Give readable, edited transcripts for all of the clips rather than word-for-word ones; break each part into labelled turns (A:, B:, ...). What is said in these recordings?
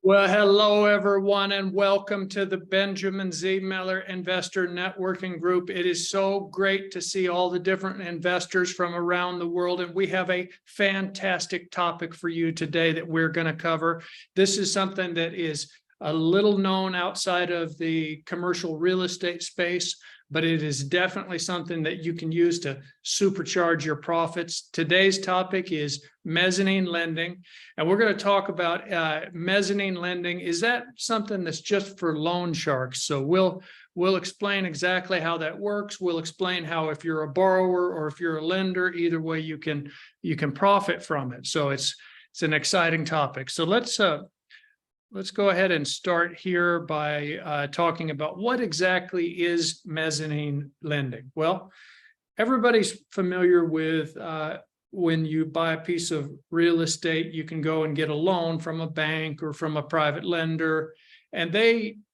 A: Well, hello, everyone, and welcome to the Benjamin Z. Miller Investor Networking Group. It is so great to see all the different investors from around the world, and we have a fantastic topic for you today that we're going to cover. This is something that is a little known outside of the commercial real estate space, but it is definitely something that you can use to supercharge your profits. Today's topic is mezzanine lending, and we're going to talk about mezzanine lending. Is that something that's just for loan sharks? So we'll explain exactly how that works. We'll explain how, if you're a borrower or if you're a lender, either way you can profit from it. So it's an exciting topic. So let's go ahead and start here by talking about what exactly is mezzanine lending. Well, everybody's familiar with when you buy a piece of real estate, you can go and get a loan from a bank or from a private lender. And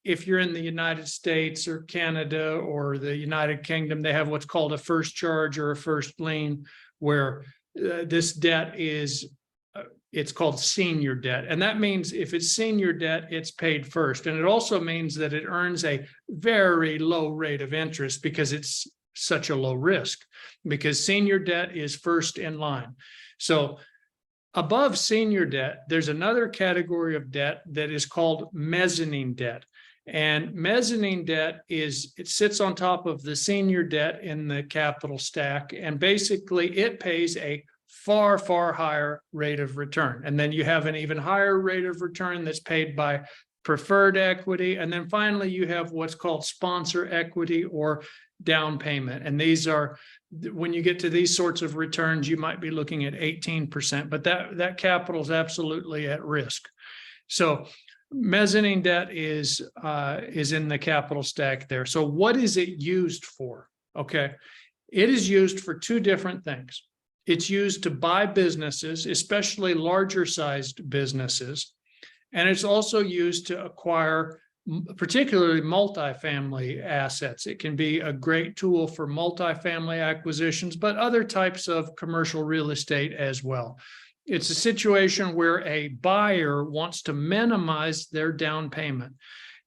A: if you're in the United States or Canada or the United Kingdom, they have what's called a first charge or a first lien, where this debt is it's called senior debt. And that means if it's senior debt, it's paid first. And it also means that it earns a very low rate of interest because it's such a low risk, because senior debt is first in line. So above senior debt, there's another category of debt that is called mezzanine debt. And mezzanine debt it sits on top of the senior debt in the capital stack. And basically it pays a far, far higher rate of return. And then you have an even higher rate of return that's paid by preferred equity. And then finally, you have what's called sponsor equity or down payment. And these are, when you get to these sorts of returns, you might be looking at 18%, but that capital is absolutely at risk. So mezzanine debt is in the capital stack there. So what is it used for? Okay, it is used for two different things. It's used to buy businesses, especially larger sized businesses. And it's also used to acquire particularly multifamily assets. It can be a great tool for multifamily acquisitions, but other types of commercial real estate as well. It's a situation where a buyer wants to minimize their down payment.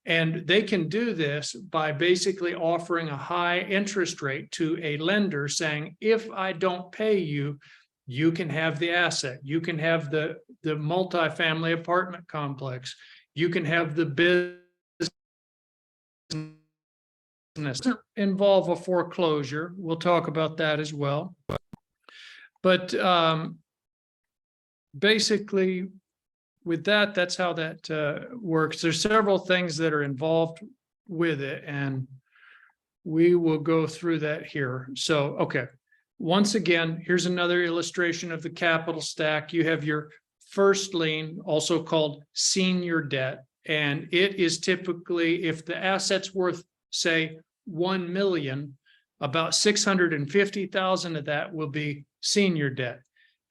A: And they can do this by basically offering a high interest rate to a lender, saying, if I don't pay you, you can have the asset. You can have the multifamily apartment complex. You can have the business. Doesn't involve a foreclosure. We'll talk about that as well. But basically, with that, that's how that works. There's several things that are involved with it, and we will go through that here. So, okay, once again, here's another illustration of the capital stack. You have your first lien, also called senior debt, and it is typically, if the asset's worth, say, 1 million, about 650,000 of that will be senior debt.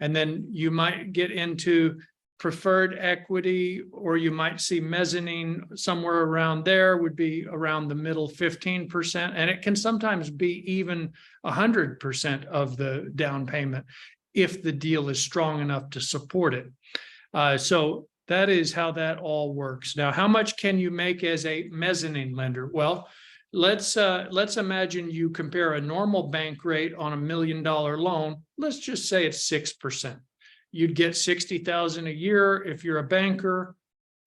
A: And then you might get into preferred equity, or you might see mezzanine somewhere around there, would be around the middle 15%. And it can sometimes be even 100% of the down payment if the deal is strong enough to support it. So that is how that all works. Now, how much can you make as a mezzanine lender? Well, let's imagine you compare a normal bank rate on $1 million loan. Let's just say it's 6%. You'd get $60,000 a year if you're a banker,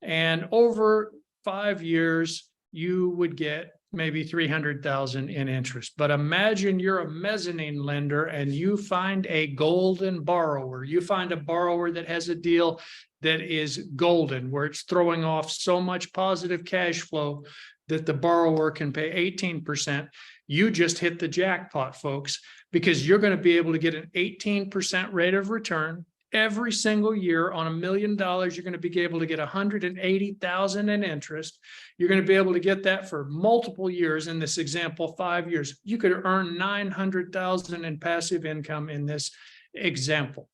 A: and over 5 years, you would get maybe $300,000 in interest. But imagine you're a mezzanine lender and you find a golden borrower. You find a borrower that has a deal that is golden, where it's throwing off so much positive cash flow that the borrower can pay 18%. You just hit the jackpot, folks, because you're going to be able to get an 18% rate of return. Every single year on $1 million, you're going to be able to get $180,000 in interest. You're going to be able to get that for multiple years. In this example, 5 years. You could earn $900,000 in passive income in this example.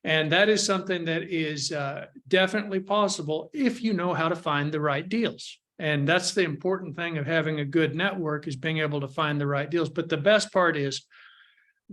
A: And that is something that is definitely possible if you know how to find the right deals. And that's the important thing of having a good network, is being able to find the right deals. But the best part is,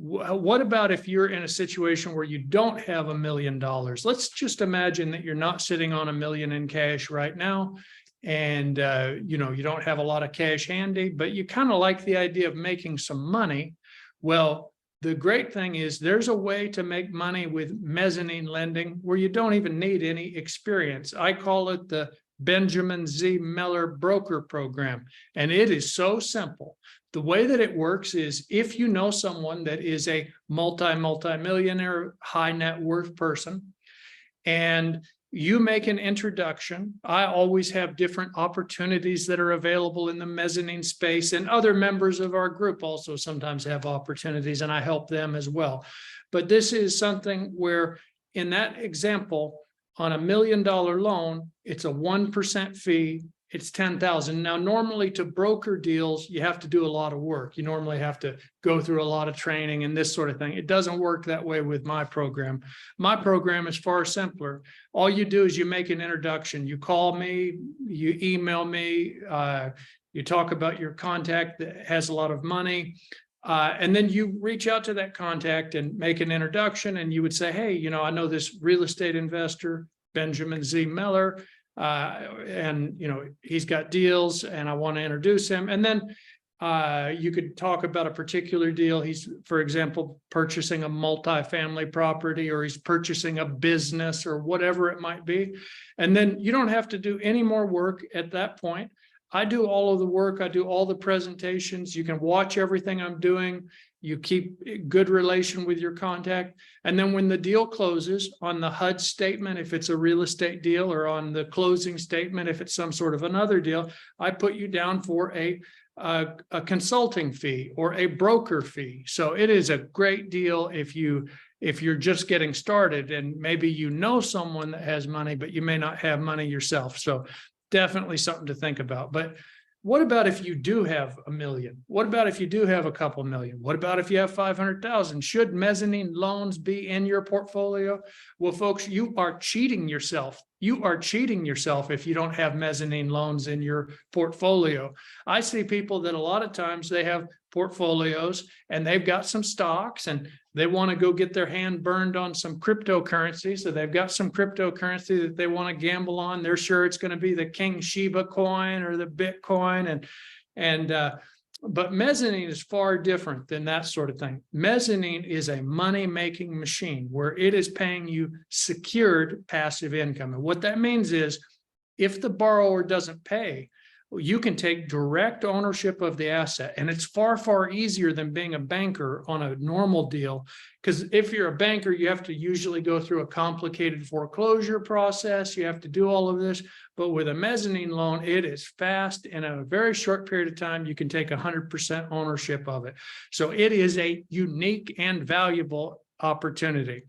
A: What about if you're in a situation where you don't have $1 million? Let's just imagine that you're not sitting on $1 million in cash right now, and you don't have a lot of cash handy, but you kind of like the idea of making some money. Well, the great thing is there's a way to make money with mezzanine lending where you don't even need any experience. I call it the Benjamin Z. Miller Broker Program, and it is so simple. The way that it works is if you know someone that is a multi-millionaire, high net worth person, and you make an introduction. I always have different opportunities that are available in the mezzanine space, and other members of our group also sometimes have opportunities, and I help them as well. But this is something where, in that example, on $1 million loan, it's a 1% fee. It's $10,000. Now, normally to broker deals, you have to do a lot of work. You normally have to go through a lot of training and this sort of thing. It doesn't work that way with my program. My program is far simpler. All you do is you make an introduction. You call me, you email me, you talk about your contact that has a lot of money. And then you reach out to that contact and make an introduction. And you would say, hey, I know this real estate investor, Benjamin Z. Miller. And he's got deals and I want to introduce him. And then you could talk about a particular deal. He's, for example, purchasing a multifamily property, or he's purchasing a business, or whatever it might be. And then you don't have to do any more work at that point. I do all of the work. I do all the presentations. You can watch everything I'm doing. You keep good relation with your contact. And then when the deal closes, on the HUD statement, if it's a real estate deal, or on the closing statement, if it's some sort of another deal, I put you down for a consulting fee or a broker fee. So it is a great deal if you're just getting started, and maybe someone that has money, but you may not have money yourself. So definitely something to think about. But what about if you do have $1 million? What about if you do have a couple million? What about if you have 500,000? Should mezzanine loans be in your portfolio? Well, folks, you are cheating yourself. You are cheating yourself if you don't have mezzanine loans in your portfolio. I see people that a lot of times they have portfolios and they've got some stocks, and they want to go get their hand burned on some cryptocurrency. So they've got some cryptocurrency that they want to gamble on. They're sure it's going to be the King Shiba coin or the Bitcoin. But mezzanine is far different than that sort of thing. Mezzanine is a money-making machine where it is paying you secured passive income. And what that means is if the borrower doesn't pay, you can take direct ownership of the asset. And it's far, far easier than being a banker on a normal deal. Because if you're a banker, you have to usually go through a complicated foreclosure process. You have to do all of this. But with a mezzanine loan, it is fast. In a very short period of time, you can take 100% ownership of it. So it is a unique and valuable opportunity.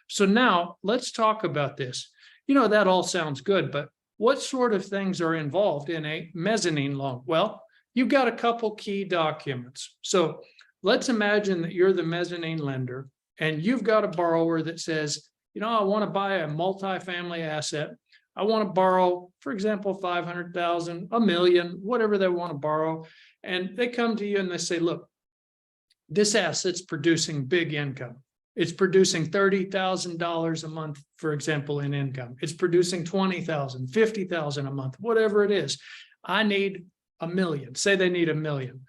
A: So now let's talk about this. That all sounds good, but what sort of things are involved in a mezzanine loan? Well, you've got a couple key documents. So let's imagine that you're the mezzanine lender and you've got a borrower that says, I want to buy a multifamily asset. I want to borrow, for example, 500,000, $1 million, whatever they want to borrow. And they come to you and they say, look, this asset's producing big income. It's producing $30,000 a month, for example, in income. It's producing $20,000, $50,000 a month, whatever it is. I need $1 million. Say they need $1 million.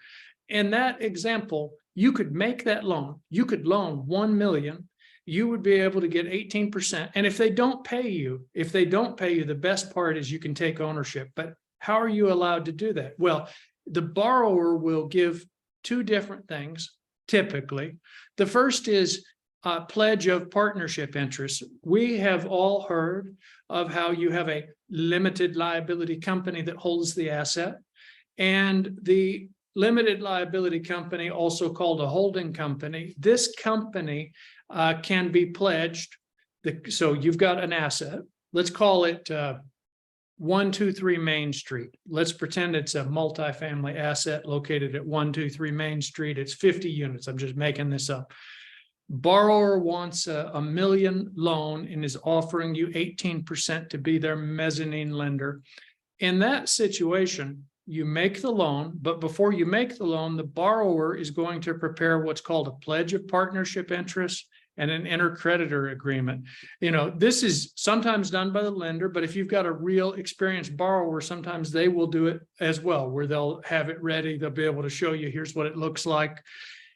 A: In that example, you could make that loan. You could loan $1 million. You would be able to get 18%. And if they don't pay you, the best part is you can take ownership. But how are you allowed to do that? Well, the borrower will give two different things, typically. The first is pledge of partnership interest. We have all heard of how you have a limited liability company that holds the asset, and the limited liability company, also called a holding company. This company can be pledged. So you've got an asset. Let's call it 123 Main Street. Let's pretend it's a multifamily asset located at 123 Main Street. It's 50 units. I'm just making this up. Borrower wants a $1 million loan and is offering you 18% to be their mezzanine lender. In that situation, you make the loan, but before you make the loan, the borrower is going to prepare what's called a pledge of partnership interest and an intercreditor agreement. This is sometimes done by the lender, but if you've got a real experienced borrower, sometimes they will do it as well, where they'll have it ready. They'll be able to show you, here's what it looks like.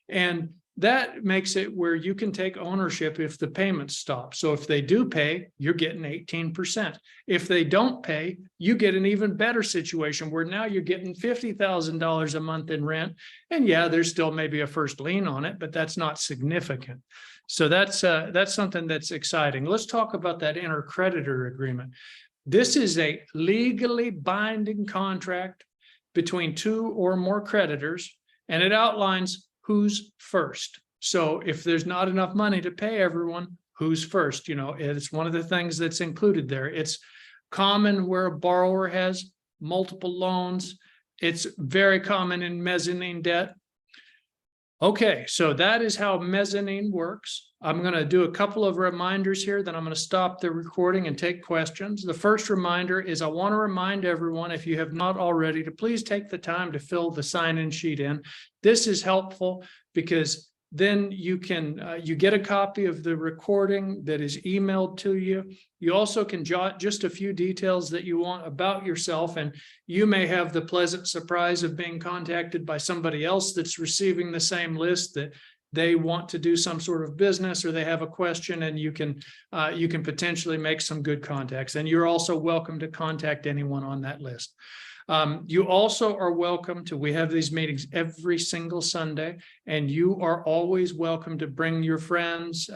A: And that makes it where you can take ownership if the payments stop. So if they do pay, you're getting 18%. If they don't pay, you get an even better situation where now you're getting $50,000 a month in rent. And yeah, there's still maybe a first lien on it, but that's not significant. So that's something that's exciting. Let's talk about that intercreditor agreement. This is a legally binding contract between two or more creditors, and it outlines who's first. So if there's not enough money to pay everyone, who's first? It's one of the things that's included there. It's common where a borrower has multiple loans. It's very common in mezzanine debt. Okay, so that is how mezzanine works. I'm going to do a couple of reminders here, then I'm going to stop the recording and take questions. The first reminder is I want to remind everyone, if you have not already, to please take the time to fill the sign-in sheet in. This is helpful because then you get a copy of the recording that is emailed to you. You also can jot just a few details that you want about yourself, and you may have the pleasant surprise of being contacted by somebody else that's receiving the same list, that they want to do some sort of business or they have a question, and you can potentially make some good contacts. And you're also welcome to contact anyone on that list. You also are welcome to, we have these meetings every single Sunday, and you are always welcome to bring your friends,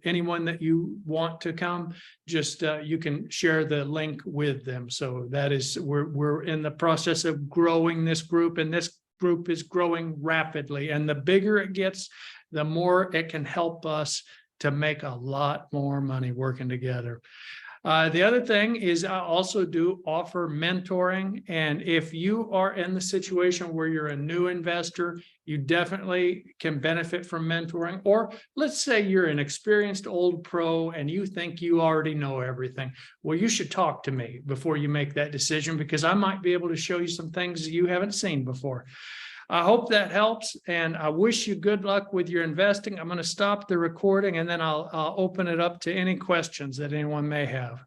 A: anyone that you want to come. Just you can share the link with them. So that is, we're in the process of growing this group, and this group is growing rapidly. And the bigger it gets, the more it can help us to make a lot more money working together. The other thing is I also do offer mentoring. And if you are in the situation where you're a new investor, you definitely can benefit from mentoring. Or let's say you're an experienced old pro and you think you already know everything. Well, you should talk to me before you make that decision, because I might be able to show you some things you haven't seen before. I hope that helps, and I wish you good luck with your investing. I'm going to stop the recording, and then I'll open it up to any questions that anyone may have.